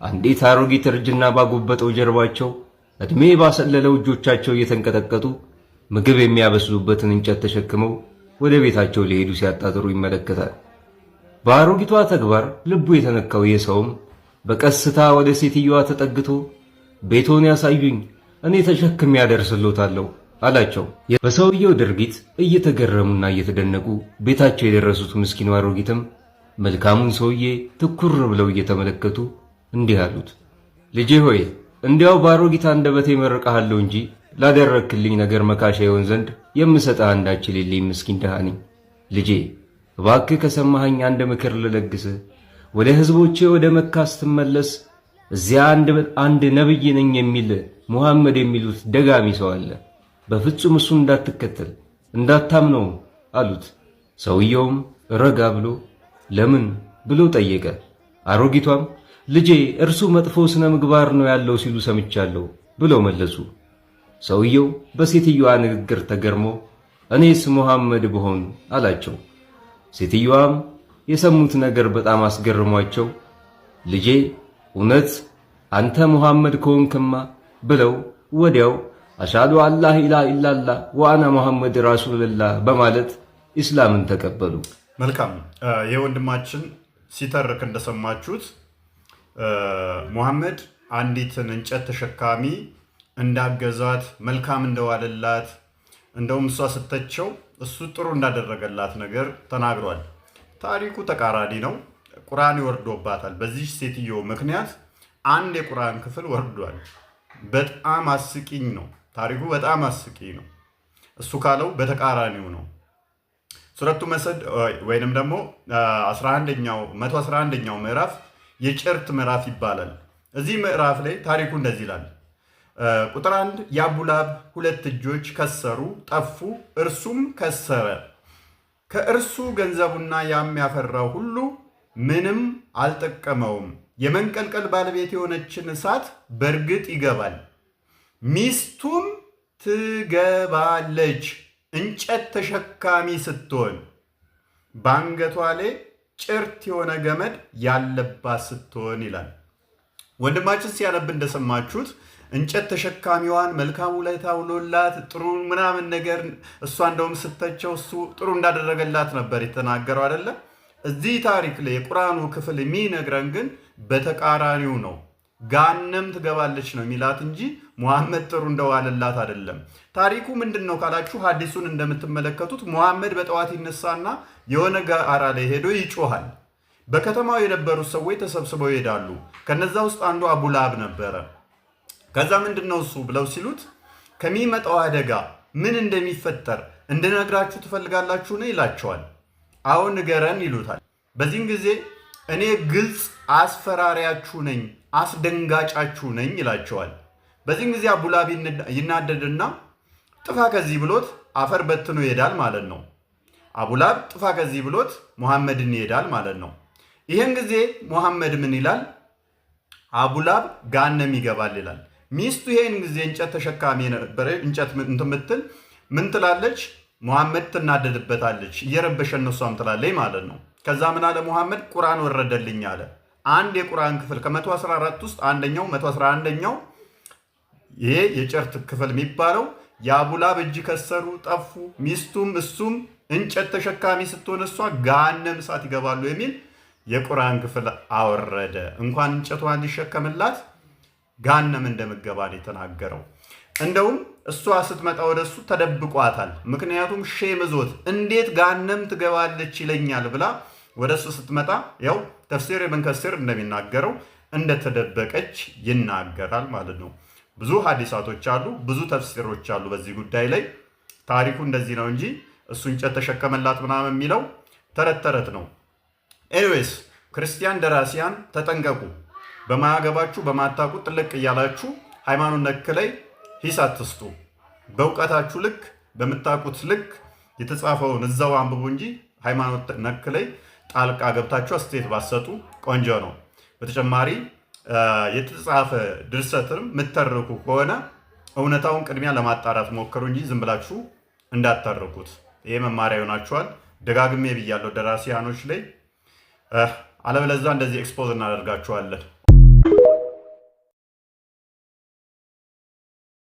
አንዲት አሮጊት እርጅና ባጎበጠው ጀርባቸው እድሜ ባሰለለው እጆቻቸው እየተንቀጠቀጡ ምግብ የሚያበስሉበትን እንጨት ተሸክመው ወደ ቤታቸው ሊሄዱ ሲያጣጥሩ ይመለከታል። በአሮጊቷ ተግባር ልቡ የተነካው የሰውም በቀስታ ወደ ሴትዮዋ ተጠግቶ ቤቶን ያሳዩኝ፣ እኔ ተሸክሜ ያደርስሎታለሁ አላቸው። በሰውየው ድርጊት እየተገረሙና እየተደነቁ ቤታቸው የደረሱት ምስኪኑ አሮጊትም መልካሙን ሰውዬ ትኩር ብለው እየተመለከቱ እንዲህ አሉት፣ ልጄ ሆይ እንዲያው በአሮጊት አንደበቴ መርቀሃለሁ እንጂ ላደረክልኝ ነገር መካሻ ይሆን ዘንድ የምሰጥህ አንዳች የሌለኝ ምስኪን ድሃ ነኝ። ልጄ እባክህ ከሰማኸኝ አንድ ምክር ልለግስህ። ወደ ሕዝቦቼ ወደ መካ ስትመለስ እዚያ አንድ ነብይ ነኝ የሚል ሙሐመድ የሚሉት ደጋሚ ሰው አለ። በፍጹም እሱ እንዳትከተል እንዳታምነው አሉት። ሰውየውም ረጋ ብሎ ለምን ብሎ ጠየቀ። አሮጊቷም ልጄ እርሱ መጥፎ ስነ ምግባር ነው ያለው ሲሉ ሰምቻለሁ ብለው መለሱ። ሰውየው በሴትዮዋ ንግግር ተገርሞ እኔስ ሙሐመድ ብሆን አላቸው። ሴትዮዋም የሰሙት ነገር በጣም አስገርሟቸው ልጄ እውነት አንተ ሙሐመድ ከሆንክማ ብለው ወዲያው አሽሃዱ አላ ኢላሃ ኢላላህ ወአና ሙሐመድ ረሱልላህ በማለት ኢስላምን ተቀበሉ። መልካም የወንድማችን ሲተርክ እንደሰማችሁት ሙሐመድ አንዲትን እንጨት ተሸካሚ እንዳገዛት መልካም እንደዋለላት እንደውም እሷ ስተቸው እሱ ጥሩ እንዳደረገላት ነገር ተናግሯል። ታሪኩ ተቃራኒ ነው። ቁርአን ይወርዶባታል። በዚህ ሴትዮ ምክንያት አንድ የቁርአን ክፍል ወርዷል። በጣም አስቂኝ ነው ታሪኩ፣ በጣም አስቂኝ ነው። እሱ ካለው በተቃራኒው ነው። ሱረቱ መስድ ወይንም ደግሞ 111ኛው ምዕራፍ የጭርት ምዕራፍ ይባላል። እዚህ ምዕራፍ ላይ ታሪኩ እንደዚህ ይላል። ቁጥር 1 የአቡላብ 2 እጆች ከሰሩ ጠፉ፣ እርሱም ከሰረ። ከእርሱ ገንዘቡና ያም ያፈራው ሁሉ ምንም አልጠቀመውም። የመንቀልቀል ባለቤት የሆነችን እሳት በእርግጥ ይገባል፣ ሚስቱም ትገባለች፣ እንጨት ተሸካሚ ስትሆን በአንገቷ ላይ ጭርት የሆነ ገመድ ያለባት ስትሆን ይላል። ወንድማችን ሲያነብ እንደሰማችሁት እንጨት ተሸካሚዋን መልካም ውለታ ውሎላት ጥሩ ምናምን ነገር እሷ እንደውም ስተቸው እሱ ጥሩ እንዳደረገላት ነበር የተናገረው አይደለ? እዚህ ታሪክ ላይ የቁርአኑ ክፍል የሚነግረን ግን በተቃራኒው ነው። ጋነም ትገባለች ነው የሚላት እንጂ ሙሐመድ ጥሩ እንደዋለላት አይደለም። ታሪኩ ምንድን ነው ካላችሁ ሐዲሱን እንደምትመለከቱት ሙሐመድ በጠዋት ይነሳና የሆነ ጋራ ላይ ሄዶ ይጮሃል። በከተማው የነበሩት ሰዎች ተሰብስበው ይሄዳሉ። ከነዛ ውስጥ አንዱ አቡላብ ነበረ። ከዛ ምንድነው እሱ ብለው ሲሉት ከሚመጣው አደጋ ምን እንደሚፈጠር እንድነግራችሁ ትፈልጋላችሁ ነው ይላቸዋል። አሁን ንገረን ይሉታል። በዚህም ጊዜ እኔ ግልጽ አስፈራሪያችሁ ነኝ፣ አስደንጋጫችሁ ነኝ ይላቸዋል። በዚህም ጊዜ አቡላብ ይናደድና ጥፋ ከዚህ ብሎት አፈር በትኖ ይሄዳል ማለት ነው። አቡላብ ጥፋ ከዚህ ብሎት ሙሐመድን ይሄዳል ማለት ነው። ይህን ጊዜ ሙሐመድ ምን ይላል? አቡላብ ጋነም ይገባል ይላል። ሚስቱ ይሄን ጊዜ እንጨት ተሸካሚ የነበረ እንጨት እንትምትል ምን ትላለች? ሙሐመድ ትናደድበታለች። እየረበሸን ነው እሷም ትላለች ማለት ነው። ከዛ ምን አለ ሙሐመድ? ቁርአን ወረደልኝ አለ። አንድ የቁርአን ክፍል ከ114 ውስጥ አንደኛው 111ኛው ይሄ የጭርት ክፍል የሚባለው የአቡላብ እጅ ከሰሩ ጠፉ፣ ሚስቱም እሱም እንጨት ተሸካሚ ስትሆን እሷ ገሃነም እሳት ይገባሉ የሚል የቁርአን ክፍል አወረደ። እንኳን እንጨቷን ሊሸከምላት ገሃነም እንደምትገባ ነው የተናገረው። እንደውም እሷ ስትመጣ ወደሱ ተደብቋታል። ምክንያቱም ሼም ዞት እንዴት ገሃነም ትገባለች ይለኛል ብላ ወደሱ ስትመጣ ያው ተፍሲር ኢብን ከሲር እንደሚናገረው እንደተደበቀች ይናገራል ማለት ነው። ብዙ ሐዲሳቶች አሉ፣ ብዙ ተፍሲሮች አሉ በዚህ ጉዳይ ላይ። ታሪኩ እንደዚህ ነው እንጂ እሱ እንጨት ተሸከመላት ምናምን የሚለው ተረት ተረት ነው። ኤኒዌይስ ክርስቲያን ደራሲያን ተጠንቀቁ። በማያገባችሁ በማታውቁ ጥልቅ እያላችሁ ሃይማኖት ነክ ላይ ሂስ አትስጡ። በእውቀታችሁ ልክ በምታውቁት ልክ የተጻፈውን እዛው አንብቡ እንጂ ሃይማኖት ነክ ላይ ጣልቃ ገብታችሁ አስተያየት ባሰጡ ቆንጆ ነው። በተጨማሪ የተጻፈ ድርሰትም የምትተርኩ ከሆነ እውነታውን ቅድሚያ ለማጣራት ሞክሩ እንጂ ዝም ብላችሁ እንዳታርኩት። ይሄ መማሪያ ይሆናችኋል። ደጋግሜ ብያለሁ ደራሲያኖች ላይ። አለበለዚያ እንደዚህ ኤክስፖዝ እናደርጋችኋለን።